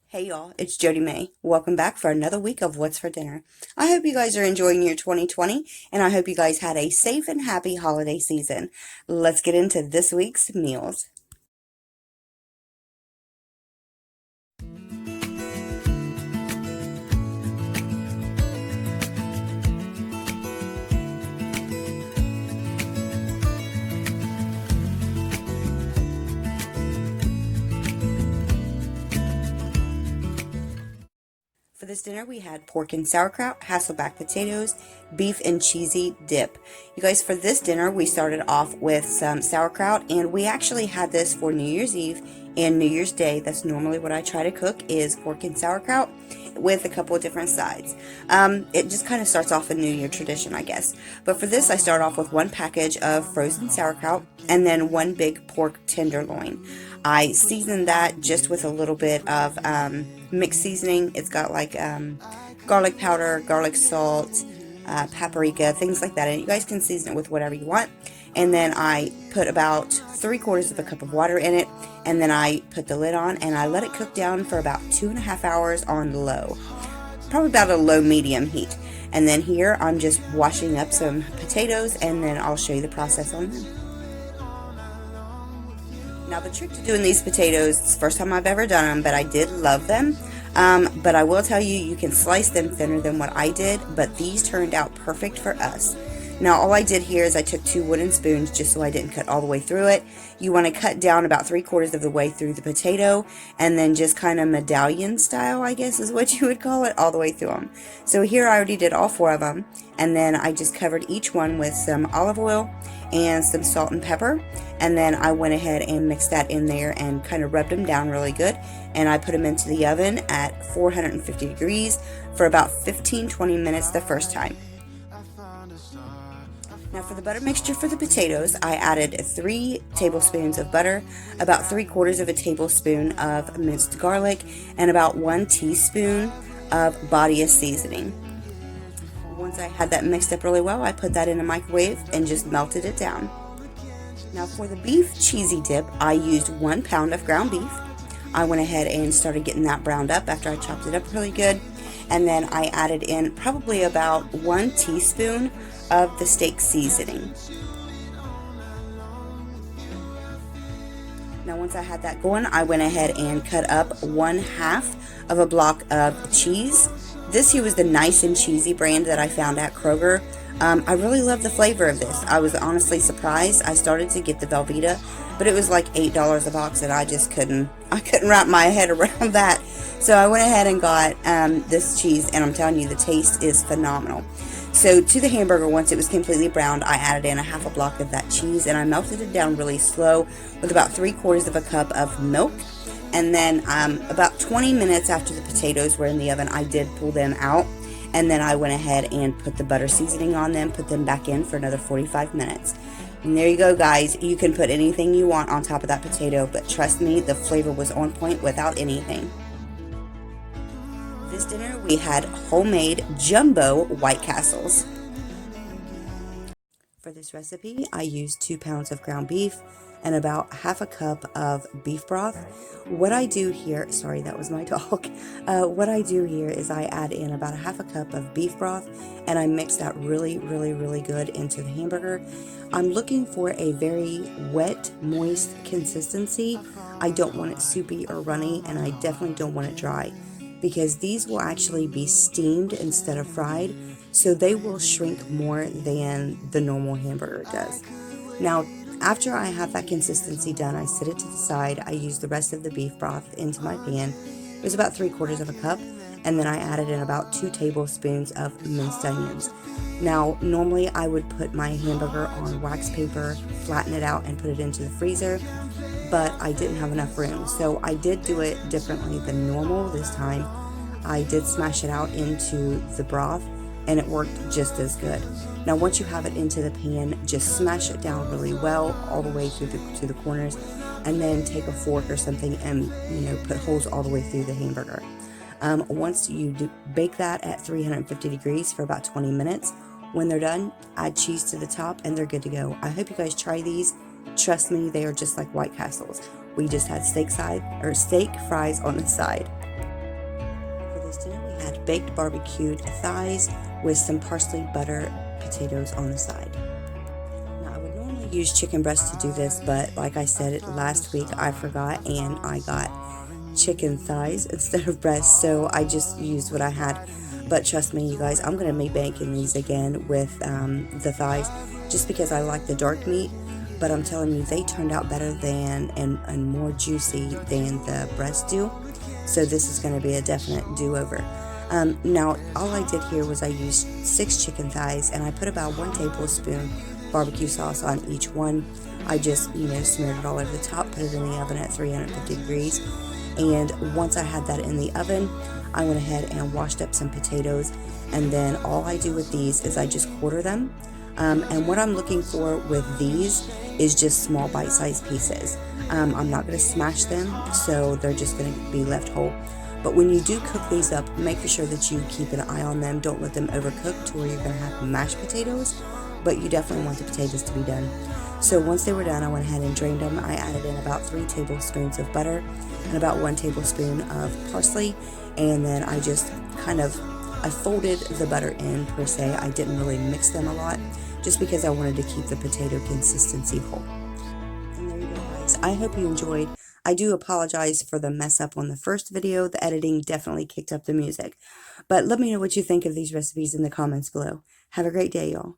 Hey y'all, it's Jody May. Welcome back for another week of What's for Dinner. I hope you guys are enjoying your 2020 and I hope you guys had a safe and happy holiday season. Let's get into this week's meals. For this dinner, we had pork and sauerkraut, Hasselback potatoes, beef and cheesy dip. You guys, for this dinner, we started off with some sauerkraut, and we actually had this for New Year's Eve and New Year's Day. That's normally what I try to cook is pork and sauerkraut with a couple of different sides. It just kind of starts off a New Year tradition, I guess. But for this, I start off with one package of frozen sauerkraut and then one big pork tenderloin. I season that just with a little bit of mixed seasoning. It's got like garlic powder, garlic salt, paprika, things like that. And you guys can season it with whatever you want. And then I put about 3/4 of a cup of water in it. And then I put the lid on and I let it cook down for about 2.5 hours on low. Probably about a low medium heat. And then here I'm just washing up some potatoes and then I'll show you the process on them. Now the trick to doing these potatoes, it's the first time I've ever done them, but I did love them. But I will tell you, you can slice them thinner than what I did, but these turned out perfect for us. Now all I did here is I took 2 wooden spoons just so I didn't cut all the way through it. You want to cut down about 3/4 of the way through the potato and then just kind of medallion style, I guess is what you would call it, all the way through them. So here I already did all 4 of them, and then I just covered each one with some olive oil and some salt and pepper, and then I went ahead and mixed that in there and kind of rubbed them down really good, and I put them into the oven at 450 degrees for about 15-20 minutes the first time. Now for the butter mixture for the potatoes, I added 3 tablespoons of butter, about 3/4 of a tablespoon of minced garlic, and about 1 teaspoon of Badia seasoning. Once I had that mixed up really well, I put that in a microwave and just melted it down. Now for the beef cheesy dip, I used 1 pound of ground beef. I went ahead and started getting that browned up after I chopped it up really good. And then I added in probably about 1 teaspoon of the steak seasoning. Now once I had that going, I went ahead and cut up 1/2 of a block of cheese. This here was the Nice and Cheesy brand that I found at Kroger. I really love the flavor of this. I was honestly surprised. I started to get the Velveeta, but it was like $8 a box and I just couldn't wrap my head around that. So I went ahead and got this cheese, and I'm telling you, the taste is phenomenal. So to the hamburger, once it was completely browned, I added in 1/2 block of that cheese and I melted it down really slow with about 3/4 of a cup of milk. And then about 20 minutes after the potatoes were in the oven, I did pull them out. And then I went ahead and put the butter seasoning on them, put them back in for another 45 minutes. And there you go, guys. You can put anything you want on top of that potato, but trust me, the flavor was on point without anything. This dinner, we had homemade jumbo White Castles. For this recipe, I used 2 pounds of ground beef and about 1/2 a cup of beef broth. What I do here, sorry, that was my dog. What I do here is I add in about 1/2 a cup of beef broth and I mix that really, really, really good into the hamburger. I'm looking for a very wet, moist consistency. I don't want it soupy or runny, and I definitely don't want it dry, because these will actually be steamed instead of fried, so they will shrink more than the normal hamburger does. Now, after I have that consistency done, I set it to the side. I use the rest of the beef broth into my pan. It was about 3/4 of a cup, and then I added in about 2 tablespoons of minced onions. Now, normally I would put my hamburger on wax paper, flatten it out, and put it into the freezer, but I didn't have enough room, so I did do it differently than normal this time. I did smash it out into the broth, and it worked just as good. Now once you have it into the pan, just smash it down really well all the way through to the corners, and then take a fork or something and put holes all the way through the hamburger. Once you bake that at 350 degrees for about 20 minutes, when they're done, add cheese to the top and they're good to go. I hope you guys try these. Trust me, they are just like White Castles. We just had steak fries on the side. this dinner we had baked barbecued thighs with some parsley, butter, potatoes on the side. Now I would normally use chicken breast to do this, but like I said last week, I forgot and I got chicken thighs instead of breast, so I just used what I had. But trust me, you guys, I'm going to be baking these again with the thighs just because I like the dark meat. But I'm telling you, they turned out better than and more juicy than the breast do. So this is going to be a definite do-over. Now, all I did here was I used 6 chicken thighs and I put about 1 tablespoon barbecue sauce on each one. I just, smeared it all over the top, put it in the oven at 350 degrees. And once I had that in the oven, I went ahead and washed up some potatoes. And then all I do with these is I just quarter them. And what I'm looking for with these is just small bite-sized pieces. I'm not going to smash them, so they're just going to be left whole. But when you do cook these up, make sure that you keep an eye on them. Don't let them overcook to where you're going to have mashed potatoes, but you definitely want the potatoes to be done. So once they were done, I went ahead and drained them. I added in about 3 tablespoons of butter and about 1 tablespoon of parsley, and then I just I folded the butter in per se. I didn't really mix them a lot just because I wanted to keep the potato consistency whole. And there you go, guys. I hope you enjoyed. I do apologize for the mess up on the first video. The editing definitely kicked up the music. But let me know what you think of these recipes in the comments below. Have a great day, y'all.